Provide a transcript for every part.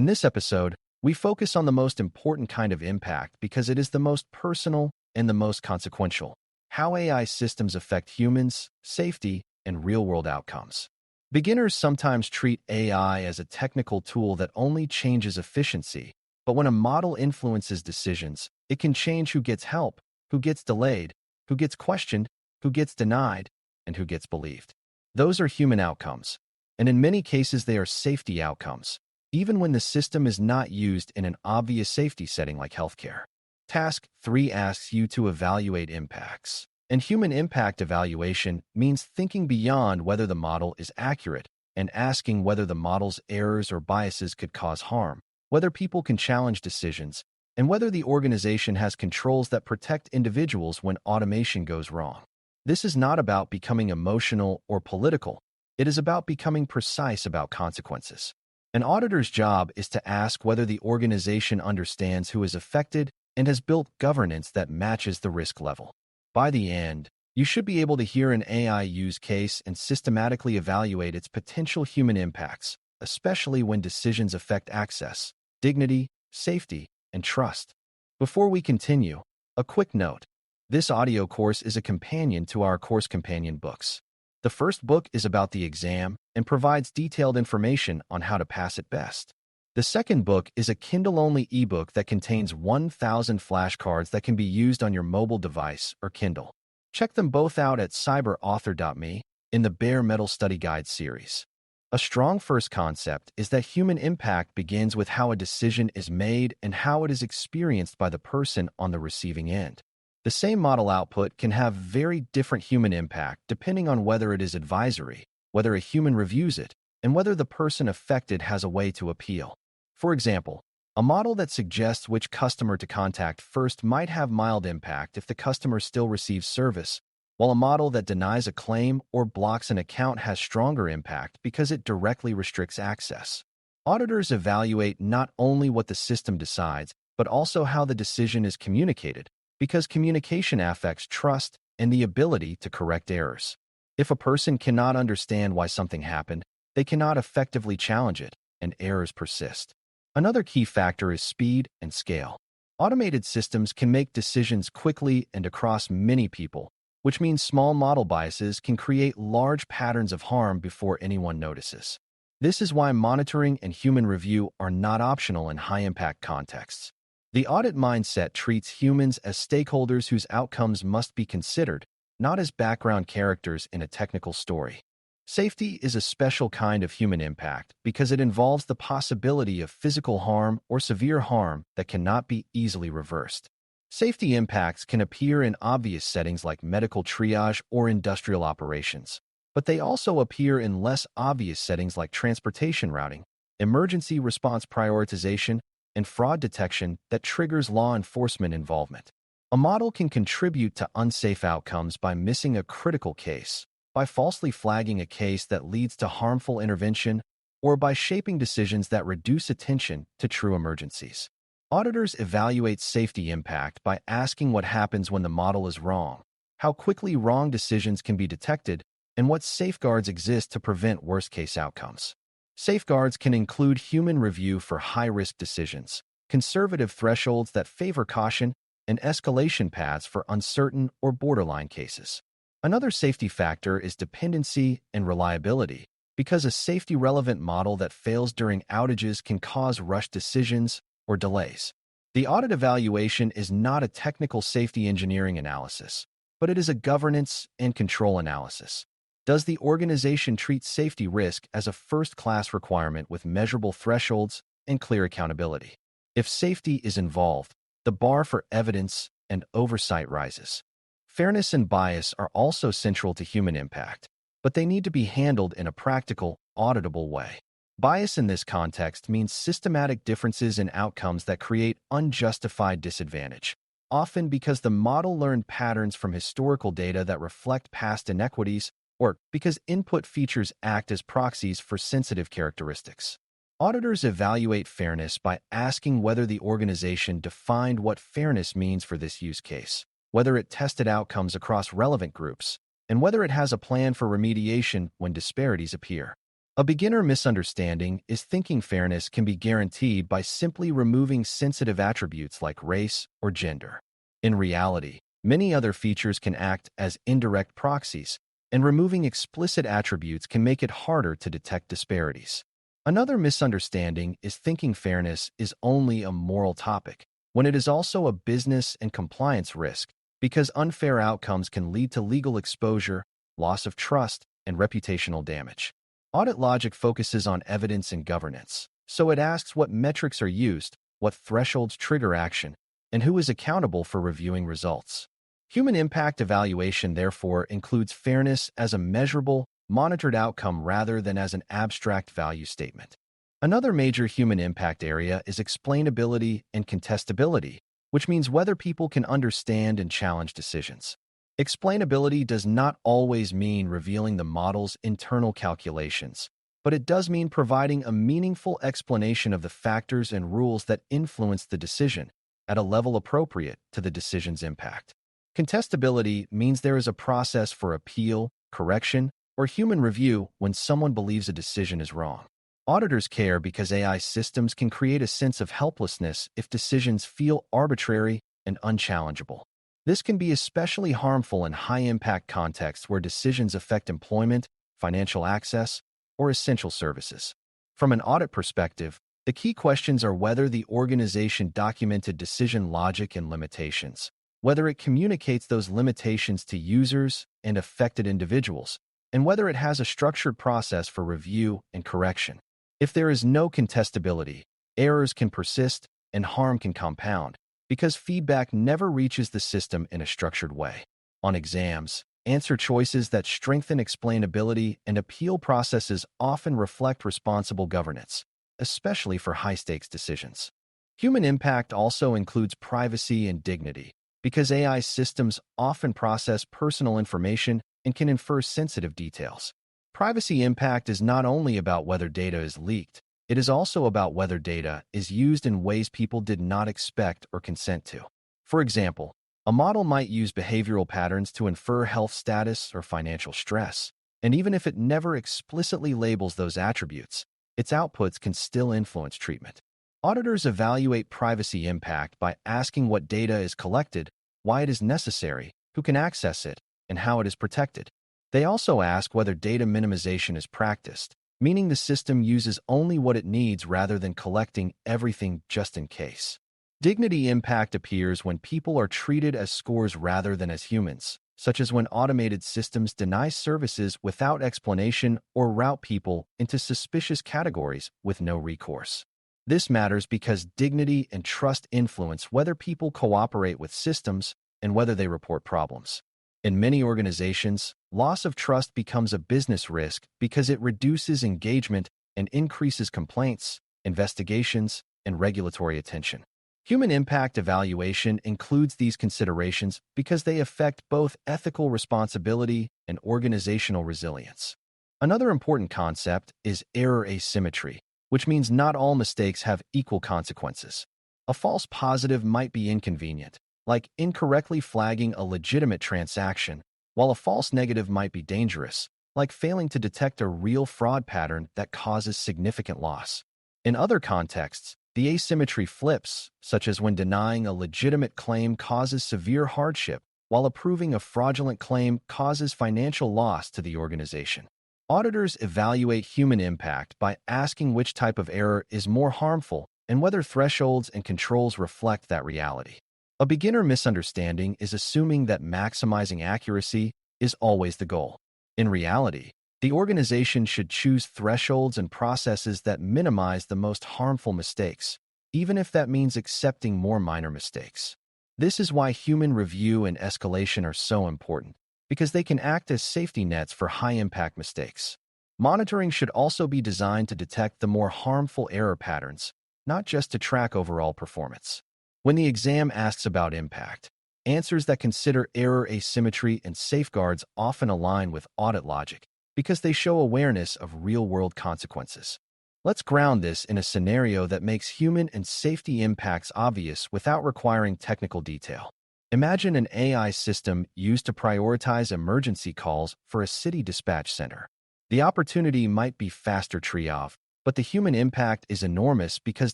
In this episode, we focus on the most important kind of impact because it is the most personal and the most consequential: how AI systems affect humans, safety, and real-world outcomes. Beginners sometimes treat AI as a technical tool that only changes efficiency, but when a model influences decisions, it can change who gets help, who gets delayed, who gets questioned, who gets denied, and who gets believed. Those are human outcomes, and in many cases they are safety outcomes, even when the system is not used in an obvious safety setting like healthcare. Task 3 asks you to evaluate impacts. And human impact evaluation means thinking beyond whether the model is accurate and asking whether the model's errors or biases could cause harm, whether people can challenge decisions, and whether the organization has controls that protect individuals when automation goes wrong. This is not about becoming emotional or political. It is about becoming precise about consequences. An auditor's job is to ask whether the organization understands who is affected and has built governance that matches the risk level. By the end, you should be able to hear an AI use case and systematically evaluate its potential human impacts, especially when decisions affect access, dignity, safety, and trust. Before we continue, a quick note. This audio course is a companion to our course companion books. The first book is about the exam and provides detailed information on how to pass it best. The second book is a Kindle-only ebook that contains 1,000 flashcards that can be used on your mobile device or Kindle. Check them both out at cyber.author.me in the Bare Metal Study Guide series. A strong first concept is that human impact begins with how a decision is made and how it is experienced by the person on the receiving end. The same model output can have very different human impact depending on whether it is advisory, whether a human reviews it, and whether the person affected has a way to appeal. For example, a model that suggests which customer to contact first might have mild impact if the customer still receives service, while a model that denies a claim or blocks an account has stronger impact because it directly restricts access. Auditors evaluate not only what the system decides, but also how the decision is communicated, because communication affects trust and the ability to correct errors. If a person cannot understand why something happened, they cannot effectively challenge it, and errors persist. Another key factor is speed and scale. Automated systems can make decisions quickly and across many people, which means small model biases can create large patterns of harm before anyone notices. This is why monitoring and human review are not optional in high-impact contexts. The audit mindset treats humans as stakeholders whose outcomes must be considered, not as background characters in a technical story. Safety is a special kind of human impact because it involves the possibility of physical harm or severe harm that cannot be easily reversed. Safety impacts can appear in obvious settings like medical triage or industrial operations, but they also appear in less obvious settings like transportation routing, emergency response prioritization, and fraud detection that triggers law enforcement involvement. A model can contribute to unsafe outcomes by missing a critical case, by falsely flagging a case that leads to harmful intervention, or by shaping decisions that reduce attention to true emergencies. Auditors evaluate safety impact by asking what happens when the model is wrong, how quickly wrong decisions can be detected, and what safeguards exist to prevent worst-case outcomes. Safeguards can include human review for high-risk decisions, conservative thresholds that favor caution, and escalation paths for uncertain or borderline cases. Another safety factor is dependency and reliability, because a safety-relevant model that fails during outages can cause rushed decisions or delays. The audit evaluation is not a technical safety engineering analysis, but it is a governance and control analysis. Does the organization treat safety risk as a first-class requirement with measurable thresholds and clear accountability? If safety is involved, the bar for evidence and oversight rises. Fairness and bias are also central to human impact, but they need to be handled in a practical, auditable way. Bias in this context means systematic differences in outcomes that create unjustified disadvantage, often because the model learned patterns from historical data that reflect past inequities, or because input features act as proxies for sensitive characteristics. Auditors evaluate fairness by asking whether the organization defined what fairness means for this use case, whether it tested outcomes across relevant groups, and whether it has a plan for remediation when disparities appear. A beginner misunderstanding is thinking fairness can be guaranteed by simply removing sensitive attributes like race or gender. In reality, many other features can act as indirect proxies, and removing explicit attributes can make it harder to detect disparities. Another misunderstanding is thinking fairness is only a moral topic, when it is also a business and compliance risk, because unfair outcomes can lead to legal exposure, loss of trust, and reputational damage. Audit logic focuses on evidence and governance, so it asks what metrics are used, what thresholds trigger action, and who is accountable for reviewing results. Human impact evaluation, therefore, includes fairness as a measurable, monitored outcome rather than as an abstract value statement. Another major human impact area is explainability and contestability, which means whether people can understand and challenge decisions. Explainability does not always mean revealing the model's internal calculations, but it does mean providing a meaningful explanation of the factors and rules that influence the decision at a level appropriate to the decision's impact. Contestability means there is a process for appeal, correction, or human review when someone believes a decision is wrong. Auditors care because AI systems can create a sense of helplessness if decisions feel arbitrary and unchallengeable. This can be especially harmful in high-impact contexts where decisions affect employment, financial access, or essential services. From an audit perspective, the key questions are whether the organization documented decision logic and limitations, whether it communicates those limitations to users and affected individuals, and whether it has a structured process for review and correction. If there is no contestability, errors can persist and harm can compound, because feedback never reaches the system in a structured way. On exams, answer choices that strengthen explainability and appeal processes often reflect responsible governance, especially for high-stakes decisions. Human impact also includes privacy and dignity, because AI systems often process personal information and can infer sensitive details. Privacy impact is not only about whether data is leaked, it is also about whether data is used in ways people did not expect or consent to. For example, a model might use behavioral patterns to infer health status or financial stress, and even if it never explicitly labels those attributes, its outputs can still influence treatment. Auditors evaluate privacy impact by asking what data is collected, why it is necessary, who can access it, and how it is protected. They also ask whether data minimization is practiced, meaning the system uses only what it needs rather than collecting everything just in case. Dignity impact appears when people are treated as scores rather than as humans, such as when automated systems deny services without explanation or route people into suspicious categories with no recourse. This matters because dignity and trust influence whether people cooperate with systems and whether they report problems. In many organizations, loss of trust becomes a business risk because it reduces engagement and increases complaints, investigations, and regulatory attention. Human impact evaluation includes these considerations because they affect both ethical responsibility and organizational resilience. Another important concept is error asymmetry, which means not all mistakes have equal consequences. A false positive might be inconvenient, like incorrectly flagging a legitimate transaction, while a false negative might be dangerous, like failing to detect a real fraud pattern that causes significant loss. In other contexts, the asymmetry flips, such as when denying a legitimate claim causes severe hardship, while approving a fraudulent claim causes financial loss to the organization. Auditors evaluate human impact by asking which type of error is more harmful and whether thresholds and controls reflect that reality. A beginner misunderstanding is assuming that maximizing accuracy is always the goal. In reality, the organization should choose thresholds and processes that minimize the most harmful mistakes, even if that means accepting more minor mistakes. This is why human review and escalation are so important, because they can act as safety nets for high-impact mistakes. Monitoring should also be designed to detect the more harmful error patterns, not just to track overall performance. When the exam asks about impact, answers that consider error asymmetry and safeguards often align with audit logic because they show awareness of real-world consequences. Let's ground this in a scenario that makes human and safety impacts obvious without requiring technical detail. Imagine an AI system used to prioritize emergency calls for a city dispatch center. The opportunity might be faster triage, but the human impact is enormous because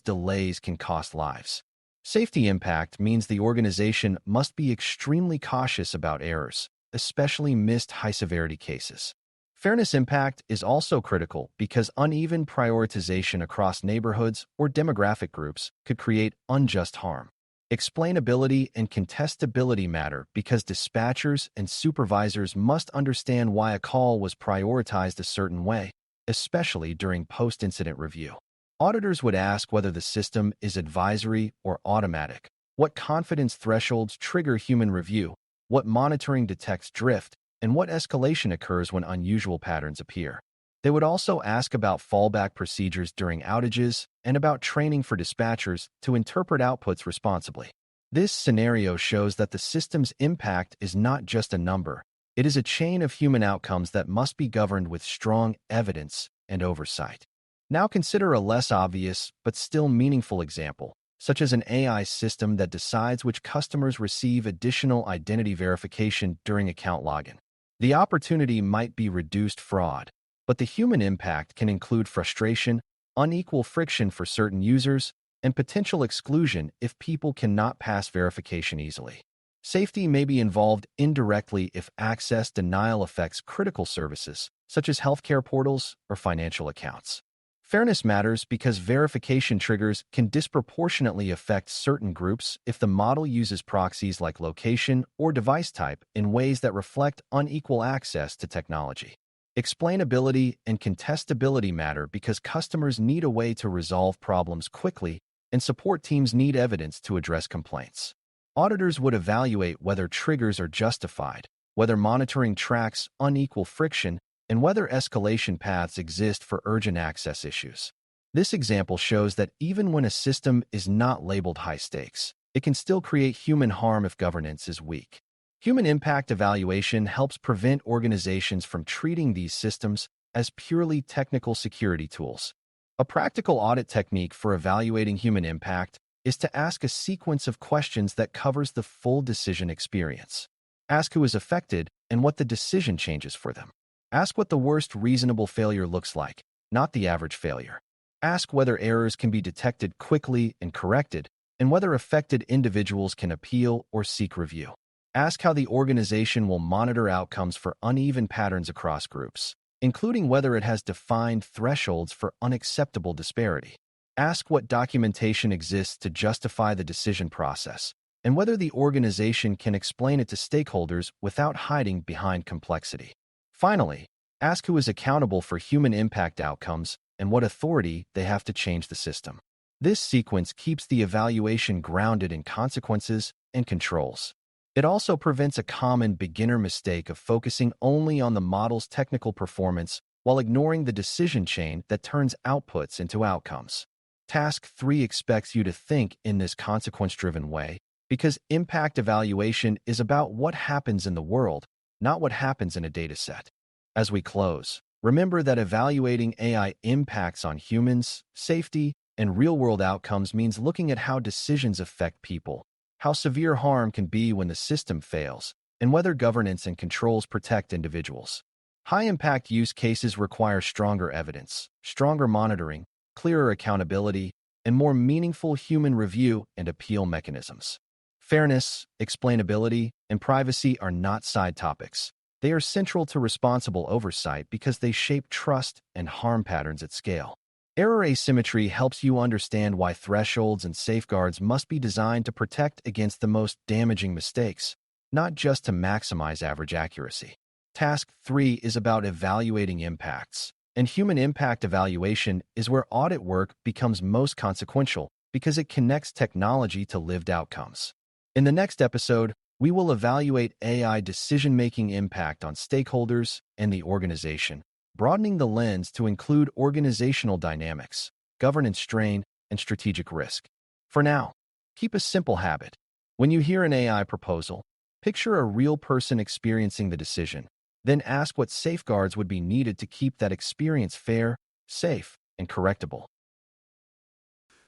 delays can cost lives. Safety impact means the organization must be extremely cautious about errors, especially missed high-severity cases. Fairness impact is also critical because uneven prioritization across neighborhoods or demographic groups could create unjust harm. Explainability and contestability matter because dispatchers and supervisors must understand why a call was prioritized a certain way, especially during post-incident review. Auditors would ask whether the system is advisory or automatic, what confidence thresholds trigger human review, what monitoring detects drift, and what escalation occurs when unusual patterns appear. They would also ask about fallback procedures during outages and about training for dispatchers to interpret outputs responsibly. This scenario shows that the system's impact is not just a number. It is a chain of human outcomes that must be governed with strong evidence and oversight. Now consider a less obvious but still meaningful example, such as an AI system that decides which customers receive additional identity verification during account login. The opportunity might be reduced fraud, but the human impact can include frustration, unequal friction for certain users, and potential exclusion if people cannot pass verification easily. Safety may be involved indirectly if access denial affects critical services, such as healthcare portals or financial accounts. Fairness matters because verification triggers can disproportionately affect certain groups if the model uses proxies like location or device type in ways that reflect unequal access to technology. Explainability and contestability matter because customers need a way to resolve problems quickly and support teams need evidence to address complaints. Auditors would evaluate whether triggers are justified, whether monitoring tracks unequal friction, and whether escalation paths exist for urgent access issues. This example shows that even when a system is not labeled high stakes, it can still create human harm if governance is weak. Human impact evaluation helps prevent organizations from treating these systems as purely technical security tools. A practical audit technique for evaluating human impact is to ask a sequence of questions that covers the full decision experience. Ask who is affected and what the decision changes for them. Ask what the worst reasonable failure looks like, not the average failure. Ask whether errors can be detected quickly and corrected, and whether affected individuals can appeal or seek review. Ask how the organization will monitor outcomes for uneven patterns across groups, including whether it has defined thresholds for unacceptable disparity. Ask what documentation exists to justify the decision process, and whether the organization can explain it to stakeholders without hiding behind complexity. Finally, ask who is accountable for human impact outcomes and what authority they have to change the system. This sequence keeps the evaluation grounded in consequences and controls. It also prevents a common beginner mistake of focusing only on the model's technical performance while ignoring the decision chain that turns outputs into outcomes. Task 3 expects you to think in this consequence-driven way because impact evaluation is about what happens in the world, not what happens in a dataset. As we close, remember that evaluating AI impacts on humans, safety, and real-world outcomes means looking at how decisions affect people, how severe harm can be when the system fails, and whether governance and controls protect individuals. High-impact use cases require stronger evidence, stronger monitoring, clearer accountability, and more meaningful human review and appeal mechanisms. Fairness, explainability, and privacy are not side topics. They are central to responsible oversight because they shape trust and harm patterns at scale. Error asymmetry helps you understand why thresholds and safeguards must be designed to protect against the most damaging mistakes, not just to maximize average accuracy. Task 3 is about evaluating impacts, and human impact evaluation is where audit work becomes most consequential because it connects technology to lived outcomes. In the next episode, we will evaluate AI decision-making impact on stakeholders and the organization, broadening the lens to include organizational dynamics, governance strain, and strategic risk. For now, keep a simple habit. When you hear an AI proposal, picture a real person experiencing the decision, then ask what safeguards would be needed to keep that experience fair, safe, and correctable.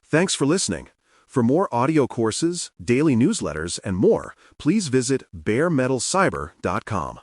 Thanks for listening. For more audio courses, daily newsletters, and more, please visit BareMetalCyber.com.